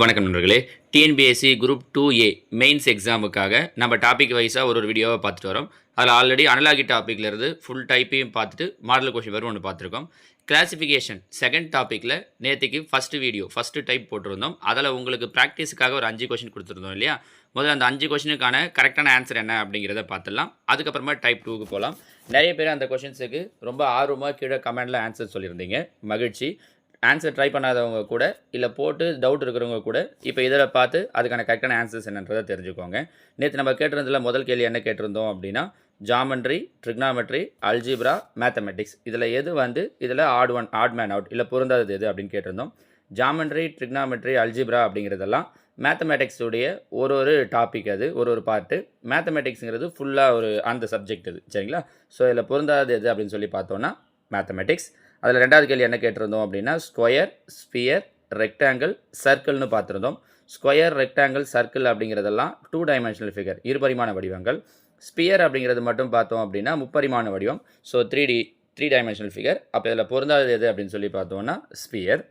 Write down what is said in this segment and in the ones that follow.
வணக்கம் நண்பர்களே. TNPSC group 2A mains எக்ஸாமுக்காக நம்ம டாபிக் வைஸாக ஒரு வீடியோவை பார்த்துட்டு வரோம். அதில் ஆல்ரெடி அனலாகி டாப்பிக்லேருந்து ஃபுல் டைப்பையும் பார்த்துட்டு மாடல் கொஷின் வரும் ஒன்று பார்த்துருக்கோம். கிளாசிஃபிகேஷன் செகண்ட் டாப்பிக்கில் நேற்றுக்கு ஃபஸ்ட்டு டைப் போட்டிருந்தோம். அதில் உங்களுக்கு ப்ராக்டிஸுக்காக ஒரு 5 கொஷின் கொடுத்துருந்தோம் இல்லையா? முதல்ல அந்த 5 கொஷினுக்கான கரெக்டான ஆன்சர் என்ன அப்படிங்கிறத பார்த்துடலாம். அதுக்கப்புறமா டைப் 2க்கு போகலாம். நிறைய பேர் அந்த கொஷின்ஸுக்கு ரொம்ப ஆர்வமாக கீழே கமெண்டில் ஆன்சர் சொல்லியிருந்தீங்க. மகிழ்ச்சி. ஆன்சர் ட்ரை பண்ணாதவங்க கூட இல்லை போட்டு டவுட் இருக்கிறவங்க கூட இப்போ இதில் பார்த்து அதுக்கான கரெக்டான ஆன்சர்ஸ் என்னன்றதை தெரிஞ்சுக்கோங்க. நேற்று நம்ம கேட்டிருந்ததில் முதல் கேள்வி என்ன கேட்டிருந்தோம் அப்படின்னா, ஜாமெண்ட்ரி, ட்ரிக்னாமெட்ரி, அல்ஜிப்ரா, மேத்தமெட்டிக்ஸ் இதில் எது இதில் ஆட் மேன் அவுட் இல்லை பொருந்தாதது எது அப்படின்னு கேட்டிருந்தோம். ஜாமெண்ட்ரி, ட்ரிக்னாமெட்ரி, அல்ஜிப்ரா அப்படிங்கிறதெல்லாம் மேத்தமெட்டிக்ஸுடைய ஒரு டாபிக், அது ஒரு பார்ட்டு. மேத்தமெட்டிக்ஸுங்கிறது ஃபுல்லாக அந்த சப்ஜெக்ட் இது, சரிங்களா? ஸோ இதில் பொருந்தாதது எது அப்படின்னு சொல்லி பார்த்தோன்னா மேத்தமெட்டிக்ஸ். அதில் ரெண்டாவது கேள்வி என்ன கேட்டிருந்தோம் அப்படின்னா, ஸ்கொயர், ஸ்பியர், ரெக்டாங்கிள், சர்க்கிள்னு பார்த்துருந்தோம். ஸ்கொயர், ரெக்டாங்கிள், சர்க்கிள் அப்படிங்கிறதெல்லாம் 2 டைமென்ஷனல் ஃபிகர், இருபரிமாண வடிவங்கள். ஸ்பியர் அப்படிங்கிறது மட்டும் பார்த்தோம் அப்படின்னா முப்பரிமாண வடிவம். So 3 dimensional figure. அப்போ இதில் பொருந்தாதது எது அப்படின்னு சொல்லி பார்த்தோன்னா ஸ்பியர்.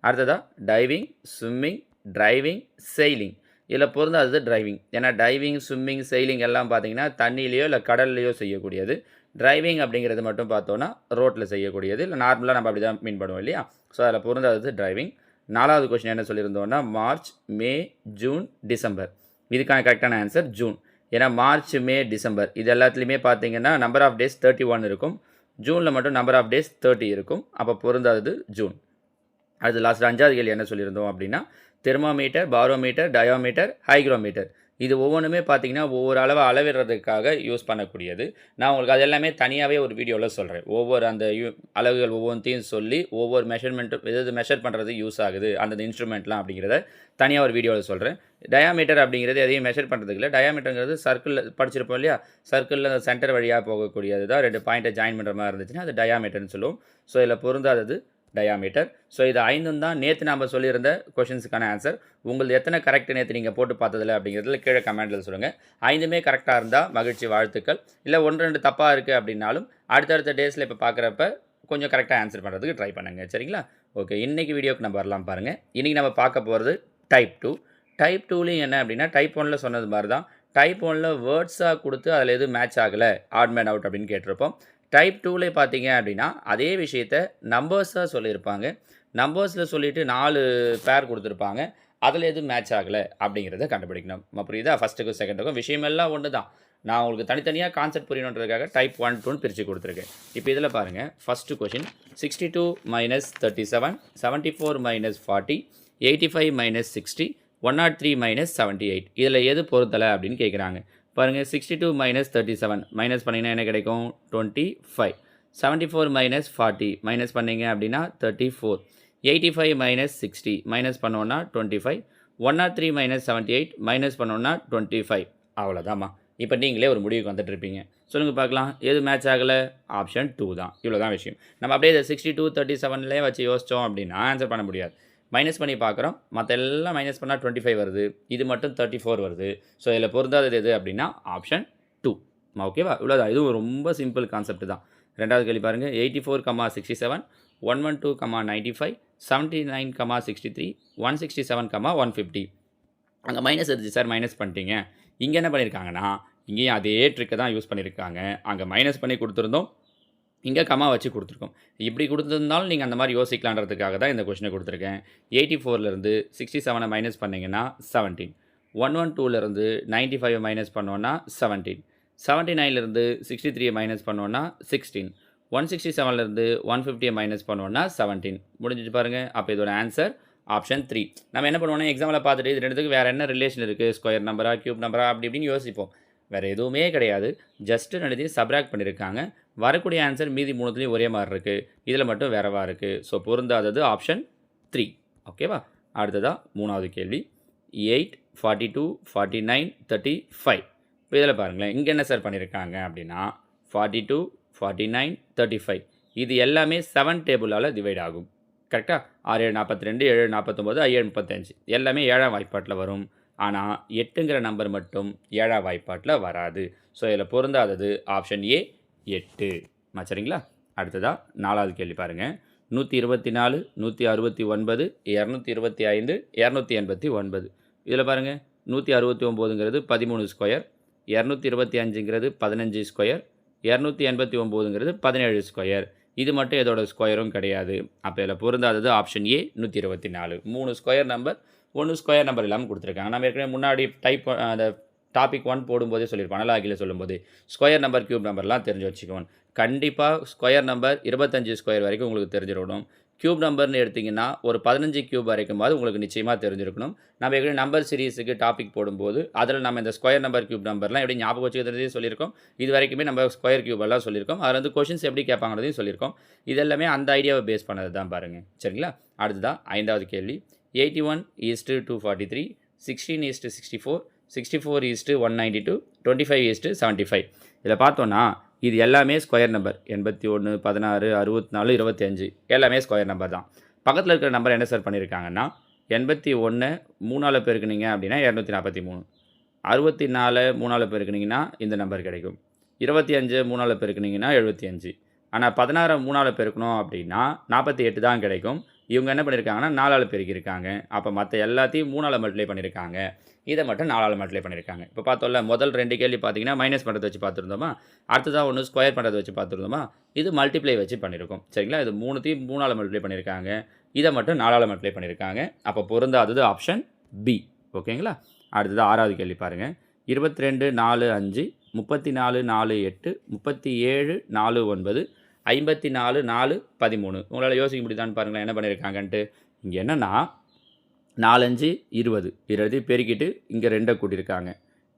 அடுத்ததாக டைவிங், ஸ்விம்மிங், டிரைவிங், செயிலிங். இதில் பொருந்தாதது டிரைவிங். ஏன்னா டைவிங், ஸ்விம்மிங், செயிலிங் எல்லாம் பார்த்தீங்கன்னா தண்ணியிலையோ இல்லை கடல்லையோ செய்யக்கூடியது. டிரைவிங் அப்படிங்கிறது மட்டும் பார்த்தோன்னா ரோட்டில் செய்யக்கூடியது, இல்லை நார்மலாக நம்ம அப்படி தான் மீன் பண்ணுவோம் இல்லையா? ஸோ அதில் பொருந்தாதது டிரைவிங். 4வது கொஸ்டின் என்ன சொல்லியிருந்தோன்னா, மார்ச், மே, ஜூன், டிசம்பர். இதுக்கான கரெக்டான ஆன்சர் ஜூன். ஏன்னா மார்ச், மே, டிசம்பர் இது எல்லாத்துலேயுமே பார்த்தீங்கன்னா நம்பர் ஆஃப் டேஸ் 31 இருக்கும். ஜூனில் மட்டும் நம்பர் ஆஃப் டேஸ் 30 இருக்கும். அப்போ பொருந்தாதது ஜூன். அது லாஸ்ட் 5வது கேள்வி என்ன சொல்லியிருந்தோம் அப்படின்னா, தெர்மோமீட்டர், பாரோமீட்டர், டயோமீட்டர், ஹைக்ரோமீட்டர் இது ஒவ்வொன்றுமே பார்த்தீங்கன்னா ஒவ்வொரு அளவிடுறதுக்காக யூஸ் பண்ணக்கூடியது. நான் உங்களுக்கு அது எல்லாமே தனியாகவே ஒரு வீடியோவில் சொல்கிறேன். ஒவ்வொரு அந்த அளவுகள் ஒவ்வொன்றையும் சொல்லி ஒவ்வொரு மெஷர்மெண்ட்டும் எது மெஷர் பண்ணுறது யூஸ் ஆகுது அந்தந்த இன்ஸ்ட்ருமெண்ட்லாம் அப்படிங்கிறத தனியாக ஒரு வீடியோவில் சொல்கிறேன். டயாமீட்டர் அப்படிங்கிறது எதையும் மெஷர் பண்ணுறதுக்கு இல்லை. டயாமீட்டருங்கிறது சர்க்கிளில் படிச்சிருப்போம் இல்லையா? சர்க்கிளில் அந்த சென்டர் வழியாக போகக்கூடியது தான். 2 பாயிண்ட்டை ஜாயின் பண்ணுற மாதிரி இருந்துச்சுன்னா அது டயாமீட்டர்னு சொல்லுவோம். ஸோ இதில் பொருந்தாதது டயாமீட்டர். ஸோ இது 5 தான் நேற்று நம்ம சொல்லியிருந்த கொஷின்ஸுக்கான ஆன்சர். உங்களுக்கு எத்தனை கரெக்ட் நேற்று நீங்கள் போட்டு பார்த்ததில்ல அப்படிங்கிறதுல கீழே கமெண்டில் சொல்லுங்கள். 5மே கரெக்டாக இருந்தால் மகிழ்ச்சி, வாழ்த்துக்கள். இல்லை 1-2 தப்பாக இருக்குது அப்படின்னாலும் அடுத்தடுத்த டேஸில் இப்போ பார்க்குறப்ப கொஞ்சம் கரெக்டாக ஆன்சர் பண்ணுறதுக்கு ட்ரை பண்ணுங்கள், சரிங்களா? ஓகே, இன்றைக்கி வீடியோக்கு நம்ம வரலாம் பாருங்கள். இன்றைக்கி நம்ம பார்க்க போகிறது டைப் 2. டைப் 2லையும் என்ன அப்படின்னா, டைப் 1ல் சொன்னது மாதிரி தான். டைப் 1ல் வேர்ட்ஸாக கொடுத்து அதில் எதுவும் மேட்ச் ஆகலை, ஆட் மேன் அவுட் அப்படின்னு கேட்டிருப்போம். டைப் 2ல பார்த்தீங்க அப்படின்னா அதே விஷயத்தை நம்பர்ஸாக சொல்லியிருப்பாங்க. நம்பர்ஸில் சொல்லிவிட்டு 4 பேர் கொடுத்துருப்பாங்க. அதில் எதுவும் மேட்ச் ஆகலை அப்படிங்கிறத கண்டுபிடிக்கணும். நம்ம புரியுதா? ஃபஸ்ட்டுக்கும் செகண்டுக்கும் விஷயமெல்லாம் ஒன்று தான். நான் உங்களுக்கு தனித்தனியாக கான்செப்ட் புரியணுன்றதுக்காக டைப் 1, 2ன்னு பிரித்து கொடுத்துருக்கேன். இப்போ இதில் பாருங்கள், ஃபஸ்ட்டு கொஷின் 62 - 37, 74 - 40, 85 - 60, 103 - 78 இதில் எது பொருத்தலை அப்படின்னு கேட்குறாங்க. பாருங்கள், 62 - 37 மைனஸ் பண்ணிங்கன்னா என்ன கிடைக்கும்? 25. 74 - 40 மைனஸ் பண்ணிங்க அப்படின்னா 34. 85 - 60 மைனஸ் பண்ணோன்னா 25. 103 - 78 மைனஸ் பண்ணோன்னா 25. அவ்வளோதாம்மா. இப்போ நீங்களே ஒரு முடிவுக்கு வந்துட்டு இருப்பீங்க. சொல்லுங்கள் பார்க்கலாம், எது மேட்ச் ஆகலை? ஆப்ஷன் 2 தான். இவ்வளோ தான் விஷயம். நம்ம அப்படியே இதை 62, 37லேயே வச்சு யோசித்தோம் அப்படின்னா ஆன்சர் பண்ண முடியாது. மைனஸ் பண்ணி பார்க்குறோம், மற்ற எல்லாம் மைனஸ் பண்ணால் 25 வருது, இது மட்டும் 34 வருது. ஸோ இதில் பொருந்தாதது எது அப்படின்னா ஆப்ஷன் 2. ஓகேவா? இவ்வளோதான். இதுவும் ரொம்ப சிம்பிள் கான்செப்ட் தான். ரெண்டாவது கேள்வி பாருங்கள், 84, 67, 112, 95, 79, 63, 167, 150. அங்கே மைனஸ் இருந்துச்சு சார், மைனஸ் பண்ணிட்டீங்க. இங்கே என்ன பண்ணியிருக்காங்கன்னா, இங்கேயும் அதே ட்ரிக்கை தான் யூஸ் பண்ணியிருக்காங்க. அங்கே மைனஸ் பண்ணி கொடுத்துருந்தோம், இங்கே கமா வச்சு கொடுத்துருக்கோம். இப்படி கொடுத்துருந்தாலும் நீங்கள் அந்த மாதிரி யோசிக்கலான்றதுக்காக தான் இந்த கொஷினை கொடுத்துருக்கேன். 84லேருந்து 67 மைனஸ் பண்ணிங்கன்னா 17. 112லேருந்து 95 மைனஸ் பண்ணோன்னா 17. 79லேருந்து 63 மைனஸ் பண்ணோன்னா 16. 167லேருந்து 150 மைனஸ் பண்ணோன்னா 17. முடிஞ்சிட்டு பாருங்கள். அப்போ இதோட ஆன்சர் ஆப்ஷன் 3. நம்ம என்ன பண்ணுவோம்னா, எக்ஸாமில் பார்த்துட்டு இது ரெண்டுத்துக்கு வேறு என்ன ரிலேஷன் இருக்குது, ஸ்கொயர் நம்பரா, க்யூப் நம்பரா அப்படி இப்படின்னு யோசிப்போம். வேறு எதுவுமே கிடையாது. ஜஸ்ட்டு ரெண்டுத்தையும் சப்ராக்ட் பண்ணியிருக்காங்க. வரக்கூடிய ஆன்சர் மீதி 3த்துலேயும் ஒரே மாதிரி இருக்குது, இதில் மட்டும் வேறவா இருக்குது. ஸோ பொருந்தாதது ஆப்ஷன் 3. ஓகேவா? அடுத்ததாக 3வது கேள்வி, 8, 42, 49, 35. இப்போ இதில் பாருங்களேன், இங்கே என்ன சார் பண்ணியிருக்காங்க அப்படின்னா 42, 49, 35 இது எல்லாமே 7 டேபிளால் டிவைட் ஆகும். கரெக்டாக? 6 7 42, 7 49, 5 35 எல்லாமே 7ஆம் வாய்ப்பாட்டில் வரும். ஆனால் 8ங்கிற நம்பர் மட்டும் 7ஆம் வாய்ப்பாட்டில் வராது. ஸோ இதில் பொருந்தாதது ஆப்ஷன் ஏ 8. சரிங்களா? அடுத்ததாக 4வது கேள்வி பாருங்கள், 124, 169, 225, 289. இதில் பாருங்கள் 169ங்கிறது 13 ஸ்கொயர், 225ங்கிறது 15 ஸ்கொயர், 289ங்கிறது 17 ஸ்கொயர். இது மட்டும் இதோட ஸ்கொயரும் கிடையாது. அப்போ இதில் பொருந்தாதது option A 124. 3 square number 1 square number இல்லாமல் கொடுத்துருக்காங்க. நம்ம ஏற்கனவே முன்னாடி அந்த டாபிக் 1 போடும்போதே சொல்லியிருப்போம். அனலாகியில் சொல்லும்போது ஸ்கொயர் நம்பர் கியூப் நம்பர்லாம் தெரிஞ்சு வச்சுக்கணும். கண்டிப்பாக ஸ்கொயர் நம்பர் 25 ஸ்கொயர் வரைக்கும் உங்களுக்கு தெரிஞ்சிடணும். கியூப் நம்பர்னு எடுத்திங்கன்னா ஒரு 15 கியூப் வரைக்குமாவது உங்களுக்கு நிச்சயமாக தெரிஞ்சிருக்கணும். நம்ம ஏற்கனவே நம்பர் சீரீஸுக்கு டாபிக் போடும்போது அதில் நம்ம இந்த ஸ்கொயர் நம்பர் கியூப் நம்பர்லாம் எப்படி ஞாபகம் வச்சுக்கிறதே சொல்லியிருக்கோம். இது வரைக்குமே நம்ம ஸ்கொயர் கியூபெல்லாம் சொல்லியிருக்கோம். அதில் வந்து கொஷின்ஸ் எப்படி கேட்பாங்கிறதையும் சொல்லியிருக்கோம். இதெல்லாமே அந்த ஐடியாவை பேஸ் பண்ணது தான் பாருங்கள். சரிங்களா? அடுத்ததான் 5வது கேள்வி. 81:243, 16:64, 64:192, 25:75. இதில் பார்த்தோன்னா இது எல்லாமே ஸ்கொயர் நம்பர். 81, 16, 64, 25 எல்லாமே ஸ்கொயர் நம்பர் தான். பக்கத்தில் இருக்கிற நம்பர் என்ன சார் பண்ணியிருக்காங்கன்னா 81 3ஆல் பெருக்குனீங்க அப்படின்னா 243, 64 3ஆல் பெருக்குனீங்கன்னா இந்த நம்பர் கிடைக்கும், 25 3ஆல் பெருக்குனீங்கன்னா 75. ஆனால் 16 3ஆல் பெருக்கணும் அப்படின்னா 48 தான் கிடைக்கும். இவங்க என்ன பண்ணியிருக்காங்கன்னா 4ஆல் பெருக்கியிருக்காங்க. அப்போ மற்ற எல்லாத்தையும் 3ஆல் மல்டிப்ளை பண்ணியிருக்காங்க. இதை மட்டும் 4ஆல் மல்டிப்ளை பண்ணியிருக்காங்க. இப்போ பார்த்தோம்ல, முதல் 2 கேள்வி பார்த்தீங்கன்னா மைனஸ் பண்ணுறதை வச்சு பார்த்துருந்தோமா, அடுத்ததாக ஒன்று ஸ்கொயர் பண்ணுறதை வச்சு பார்த்துருந்தோமா, இது மல்டிப்ளை வச்சு பண்ணியிருக்கோம். சரிங்களா? இது 3த்தையும் 3ஆல் மல்டிப்ளை பண்ணியிருக்காங்க. இதை மட்டும் 4ஆல் மல்டிப்ளை பண்ணியிருக்காங்க. அப்போ பொருந்தாதது ஆப்ஷன் பி. ஓகேங்களா? அடுத்தது 6வது கேள்வி பாருங்கள். 22 4 5, 34 4 8, 37 4 9, 54 4 13. உங்களால் யோசிக்க முடியுதான்னு பாருங்களேன் என்ன பண்ணியிருக்காங்கன்ட்டு. இங்கே என்னென்னா 4 5 20 20 பெருக்கிட்டு இங்கே 2 கூட்டியிருக்காங்க.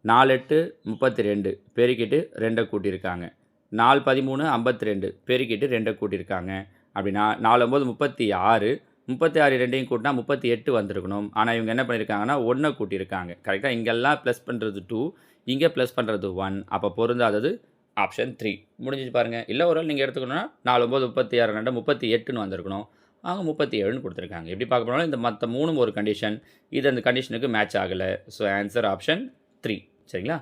4 8 32 பெருக்கிட்டு 2 கூட்டியிருக்காங்க. 4 13 52 பெருக்கிட்டு 2 கூட்டியிருக்காங்க. அப்படின்னா 4 9 36, 36 ரெண்டையும் கூட்டினா 38 வந்திருக்கணும். ஆனால் இவங்க என்ன பண்ணியிருக்காங்கன்னா 1 கூட்டியிருக்காங்க. கரெக்டாக? இங்கெல்லாம் ப்ளஸ் பண்ணுறது 2, இங்கே ப்ளஸ் பண்ணுறது 1. அப்போ பொருந்தாதது ஆப்ஷன் 3. முடிஞ்சிச்சு பாருங்கள். இல்லை ஒரு நீங்கள் எடுத்துக்கணும்னா 4 9 36 2 38ன்னு வந்திருக்கணும். அவங்க 37ன்னு கொடுத்துருக்காங்க. எப்படி பார்க்க போனாலும் இந்த மற்ற 3ம் ஒரு கண்டிஷன், இது அந்த கண்டிஷனுக்கு மேட்ச் ஆகலை. So answer option 3. சரிங்களா?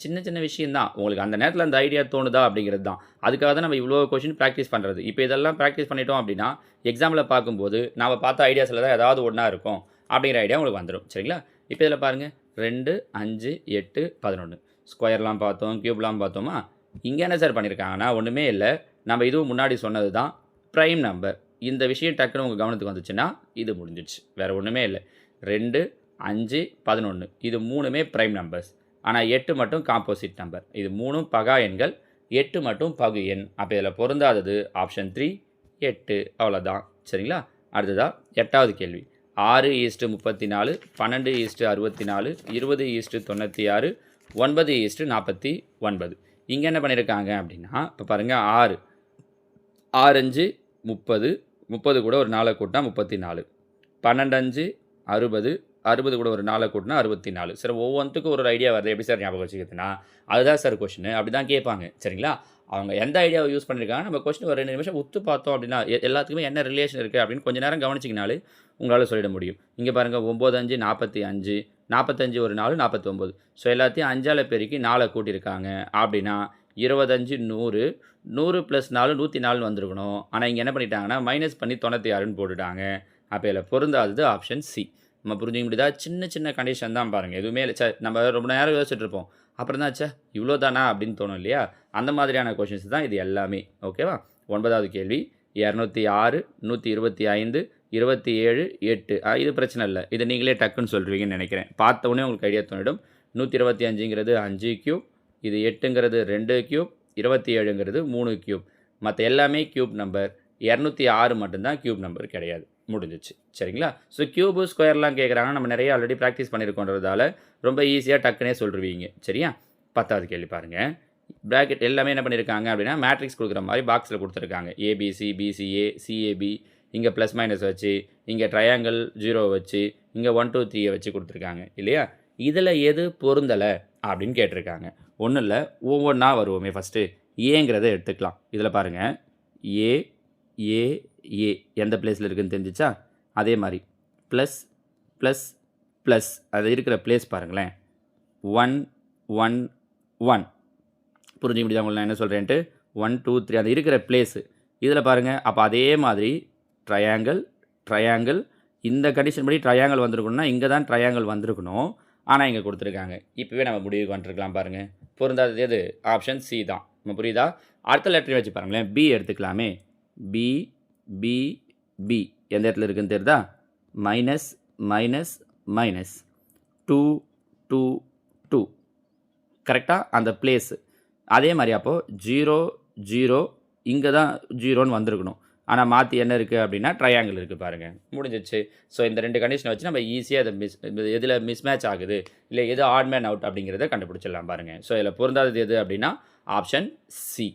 சின்ன சின்ன விஷயந்தான். உங்களுக்கு அந்த நேரத்தில் அந்த ஐடியா தோணுதா அப்படிங்கிறது தான். அதுக்காக தான் நம்ம இவ்வளோ கொஷின் ப்ராக்டிஸ் பண்ணுறது. இப்போ இதெல்லாம் ப்ராக்டிஸ் பண்ணிட்டோம் அப்படின்னா எக்ஸாமில் பார்க்கும்போது நாம் பார்த்த ஐடியாஸில் தான் ஏதாவது ஒன்றா இருக்கும் அப்படிங்கிற ஐடியா உங்களுக்கு வந்துடும். சரிங்களா? இப்போ இதில் பாருங்கள் 2 5 8 11 ஸ்கொயர்லாம் பார்த்தோம், கியூப்லாம் பார்த்தோமா. இங்கே என்ன சார் பண்ணியிருக்காங்கன்னா ஒன்றுமே இல்லை. நம்ம இதுவும் முன்னாடி சொன்னது தான் ப்ரைம் நம்பர். இந்த விஷயம் டக்குன்னு உங்கள் கவனத்துக்கு வந்துச்சுன்னா இது முடிஞ்சிடுச்சு. வேறு ஒன்றுமே இல்லை. 2 5 11 இது 3மே ப்ரைம் நம்பர்ஸ். ஆனால் 8 மட்டும் காம்போசிட் நம்பர். இது 3ம் பகா எண்கள், 8 மட்டும் பகு எண். அப்போ இதில் பொருந்தாதது ஆப்ஷன் 3 8. அவ்வளோதான். சரிங்களா? அடுத்ததாக 8வது கேள்வி. 6:34, 12:64, 20:96, 9:49. இங்கே என்ன பண்ணியிருக்காங்க அப்படின்னா இப்போ பாருங்கள் 6 5 30, 30 கூட ஒரு 4 கூட்டினா 34, 12 5 60, 60 கூட ஒரு 4 கூட்டினா 64. சார் ஒவ்வொன்றுத்துக்கும் ஒரு ஐடியா வருது, எப்படி சார் ஞாபகம் வச்சுக்கிறதுனா அதுதான் சார் கொஷின். அப்படி தான் கேட்பாங்க. சரிங்களா? அவங்க எந்த ஐடியாவை யூஸ் பண்ணியிருக்காங்க, நம்ம கொஸ்டின் ஒரு 2 நிமிஷம் உத்து பார்த்தோம் அப்படின்னா எல்லாத்துக்குமே என்ன ரிலேஷன் இருக்குது அப்படின்னு கொஞ்சம் நேரம் கவனிச்சிங்கனாலே உங்களால் சொல்லிட முடியும். இங்கே பாருங்கள் 9 5 45, 45 ஒரு 4 49. ஸோ எல்லாத்தையும் 5ஆல் பெருக்கி 4 கூட்டியிருக்காங்க. அப்படின்னா 25 100, 100 + 4 104 வந்திருக்கணும். ஆனால் இங்கே என்ன பண்ணிட்டாங்கன்னா மைனஸ் பண்ணி 96ன்னு போட்டுட்டாங்க. அப்போ இதில் பொருந்தாதது ஆப்ஷன் சி. நம்ம புரிஞ்சுக்க முடியுதா? சின்ன சின்ன கண்டிஷன் தான் பாருங்கள். எதுவுமே இல்லை. நம்ம ரொம்ப நேரம் யோசிச்சுட்டு இருப்போம். அப்புறம் தான் இவ்வளோ தானா அப்படின்னு தோணும் இல்லையா? அந்த மாதிரியான கொஷின்ஸ் தான் இது எல்லாமே. ஓகேவா? 9வது கேள்வி. 206 125 27 8. இது பிரச்சனை இல்லை. இது நீங்களே டக்குன்னு சொல்கிறீங்கன்னு நினைக்கிறேன். பார்த்தோன்னே உங்களுக்கு ஐடியா தோணிடும். 125ங்கிறது 5 கியூப், இது 8ங்கிறது 2 கியூப், 27ங்கிறது 3 கியூப். மற்ற எல்லாமே கியூப் நம்பர். 206 மட்டும்தான் கியூப் நம்பர் கிடையாது. முடிஞ்சிச்சு. சரிங்களா? ஸோ கியூபு ஸ்கொயர்லாம் கேட்குறாங்க. நம்ம நிறைய ஆல்ரெடி ப்ராக்டிஸ் பண்ணியிருக்கோன்றதால ரொம்ப ஈஸியாக டக்குனே சொல்லிடுவீங்க. சரியா? 10வது கேள்வி பாருங்கள். ப்ராக்கெட் எல்லாமே என்ன பண்ணியிருக்காங்க அப்படின்னா மேட்ரிக்ஸ் கொடுக்குற மாதிரி பாக்ஸில் கொடுத்துருக்காங்க. ஏபிசி, பிசிஏ, சிஏபி, இங்கே ப்ளஸ் மைனஸ் வச்சு, இங்கே ட்ரையாங்கிள் 0 வச்சு, இங்கே 1 2 3 வச்சு கொடுத்துருக்காங்க இல்லையா? இதில் எது பொருந்தலை அப்படின்னு கேட்டிருக்காங்க. ஒன்றும் இல்லை, ஒவ்வொன்றா வருவோமே. ஃபஸ்ட்டு ஏங்கிறத எடுத்துக்கலாம். இதில் பாருங்கள் ஏ ஏ ஏ எந்த பிளேஸில் இருக்குதுன்னு தெரிஞ்சிச்சா? அதே மாதிரி ப்ளஸ் ப்ளஸ் ப்ளஸ் அது இருக்கிற பிளேஸ் பாருங்களேன். 1 1 1. புரிஞ்சுக்க முடியுதா உங்களுக்கு நான் என்ன சொல்கிறேன்ட்டு? 1 2 3 அது இருக்கிற பிளேஸு இதில் பாருங்கள். அப்போ அதே மாதிரி ட்ரையாங்கிள் ட்ரையாங்கிள் இந்த கண்டிஷன் படி ட்ரையாங்கிள் வந்திருக்கணும்னா இங்கே தான் ட்ரையாங்கிள் வந்திருக்கணும். ஆனால் இங்கே கொடுத்துருக்காங்க. இப்போவே நம்ம முடிவுக்கு வந்துருக்கலாம் பாருங்கள். பொருந்தாதது எது? ஆப்ஷன் சி தான். நம்ம புரியுதா? அடுத்த லெட்டரையும் வச்சு பாருங்களேன். பி எடுத்துக்கலாமே. பி பி பி எந்த இடத்துல இருக்குன்னு தெரியுதா? மைனஸ் மைனஸ் மைனஸ் 2 2 2 கரெக்டாக அந்த பிளேஸு. அதே மாதிரி அப்போது 0 0 இங்கே தான் 0ன்னு வந்திருக்கணும். ஆனால் மாற்றி என்ன இருக்குது அப்படின்னா ட்ரையாங்கிள் இருக்குது பாருங்கள். முடிஞ்சிச்சு. ஸோ இந்த 2 கண்டிஷனை வச்சு நம்ம ஈஸியாக அதை எதில் மிஸ்மேட்ச் ஆகுது இல்லை எது ஆட் மேன் அவுட் அப்படிங்கிறத கண்டுபிடிச்சிடலாம் பாருங்கள். ஸோ இதில் பொருந்தாதது எது அப்படின்னா ஆப்ஷன் சி.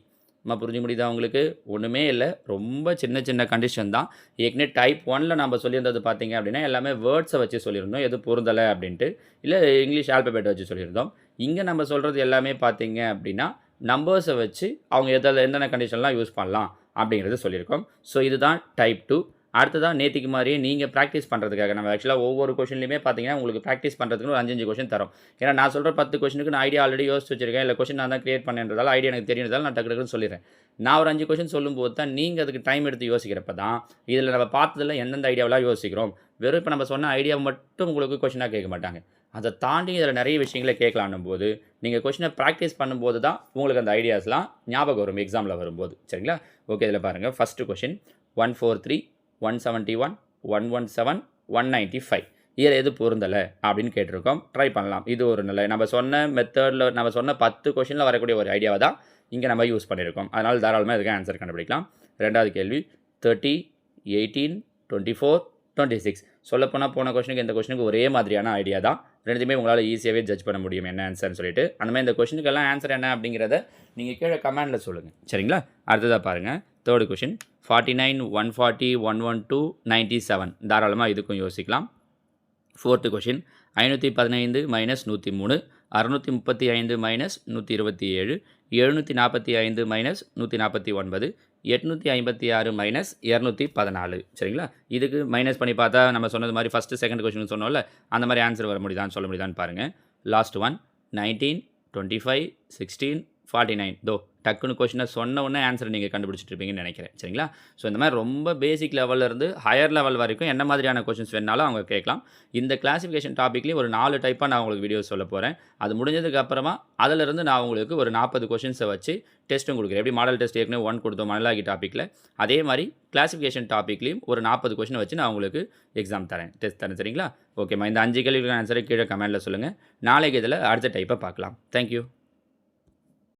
நம்ம புரிஞ்சு முடியுதா உங்களுக்கு? ஒன்றுமே இல்லை, ரொம்ப சின்ன சின்ன கண்டிஷன் தான். ஏற்கனவே டைப் 1ல் நம்ம சொல்லியிருந்தது பார்த்தீங்க அப்படின்னா எல்லாமே வேர்ட்ஸை வச்சு சொல்லியிருந்தோம், எது பொருந்தலை அப்படின்ட்டு. இல்லை இங்கிலீஷ் ஆல்பபெட்டை வச்சு சொல்லியிருந்தோம். இங்கே நம்ம சொல்கிறது எல்லாமே பார்த்தீங்க அப்படின்னா நம்பர்ஸை வச்சு அவங்க எந்தெந்த கண்டிஷன்லாம் யூஸ் பண்ணலாம் அப்படிங்கிறது சொல்லியிருக்கோம். ஸோ இதுதான் டைப் 2. அடுத்ததான் நேற்றுக்கு மாதிரியே நீங்கள் ப்ராக்டிஸ் பண்ணுறதுக்காக நம்ம ஆக்சுவலாக ஒவ்வொரு கொஷின்லையுமே பார்த்தீங்கன்னா உங்களுக்கு ப்ராக்டிஸ் பண்ணுறதுக்கு ஒரு 5 கொஷின் தரும். ஏன்னா நான் சொல்கிற 10 கொஷினுக்கு நான் ஐடியா ஆல்ரெடி யோசிச்சு வச்சிருக்கேன், இல்லை கொஷின் நான் தான் கிரியேட் பண்ணுறதால ஐடியா எனக்கு தெரியுறதால நான் டக்குன்னு சொல்லிடுறேன். நான் ஒரு 5 கொஷின் சொல்லும்போது தான் நீங்கள் அதுக்கு டைம் எடுத்து யோசிக்கிறப்ப தான் இதில் நம்ம பார்த்ததில் எந்தெந்த ஐடியாவெலாம் யோசிக்கிறோம். வெறும் இப்போ நம்ம சொன்ன ஐடியா மட்டும் உங்களுக்கு கொஷினாக கேட்க மாட்டாங்க. அதை தாண்டி இதில் நிறைய விஷயங்களை கேட்கலான்னும் போது நீங்கள் கொஷினை ப்ராக்டிஸ் பண்ணும்போது தான் உங்களுக்கு அந்த ஐடியாஸ்லாம் ஞாபகம் வரும் எக்ஸாமில் வரும்போது. சரிங்களா? ஓகே, இதில் பாருங்கள். ஃபஸ்ட்டு கொஷின் 143 171 117 195 இதில் எது பொருந்தலை அப்படின்னு கேட்டிருக்கோம். ட்ரை பண்ணலாம். இது ஒரு நல்ல நம்ம சொன்ன மெத்தடில் நம்ம சொன்ன 10 கொஷினில் வரக்கூடிய ஒரு ஐடியாவை தான் இங்கே நம்ம யூஸ் பண்ணியிருக்கோம். அதனால் தாராளமாக இதுக்கு ஆன்சர் கண்டுபிடிக்கலாம். ரெண்டாவது கேள்வி 30 18 24 26. சொல்லப்போனால் போன கொஷனுக்கு இந்த கொஷனுக்கு ஒரே மாதிரியான ஐடியா தான். ரெண்டுத்தையுமே உங்களால் ஈஸியாகவே ஜட்ஜ் பண்ண முடியும் என்ன ஆன்சர்னு சொல்லிட்டு. அந்த மாதிரி இந்த கொஷனுக்கெல்லாம் ஆன்சர் என்ன அப்படிங்கிறத நீங்கள் கீழே கமெண்டில் சொல்லுங்கள். சரிங்களா? அடுத்ததாக பாருங்கள். Third question 49 140 112 97. தாராளமாக இதுக்கும் யோசிக்கலாம். Fourth question 515 - 103 635 - 127 745 - 149 856 - 214. சரிங்களா? இதுக்கு மைனஸ் பண்ணி பார்த்தா நம்ம சொன்னது மாதிரி ஃபஸ்ட்டு செகண்ட் கொஷின் சொன்னோம்ல, அந்த மாதிரி ஆன்சர் வர முடியுதான்னு சொல்ல முடியுதான்னு பாருங்கள். Last one 19 25 16 49. தோ டக்குன்னு கொஷினை சொன்ன உடனே ஆன்சர் நீங்கள் கண்டுபிடிச்சிட்டு இருப்பீங்கன்னு நினைக்கிறேன். சரிங்களா? ஸோ இந்த மாதிரி ரொம்ப பேசிக் லெவலிருந்து ஹையர் லெவல் வரைக்கும் என்ன மாதிரியான கொஷின்ஸ் வேணாலும் அவங்க கேட்கலாம். இந்த கிளாசிஃபிகேஷன் டாப்பிக்லேயும் ஒரு 4 டைப்பாக நான் உங்களுக்கு வீடியோ சொல்ல போகிறேன். அது முடிஞ்சதுக்கு அப்புறமா அதிலிருந்து நான் உங்களுக்கு ஒரு 40 கொஷின்ஸை வச்சு டெஸ்ட்டும் கொடுக்குறேன். எப்படி மாடல் டெஸ்ட் ஏற்கனவே 1 கொடுத்தோம் மணலாகி டாப்பிக்கில், அதே மாதிரி கிளாசிஃபிகேஷன் டாப்பிக்லேயும் ஒரு 40 கொஷினை வச்சு நான் உங்களுக்கு எக்ஸாம் தரேன், டெஸ்ட் தரேன். சரிங்களா? ஓகேம்மா, இந்த 5 கேள்விக்கான ஆன்சரை கீழே கமெண்ட்டில் சொல்லுங்கள். நாளைக்கு இதில் அடுத்த டைப்பை பார்க்கலாம். தேங்க்யூ.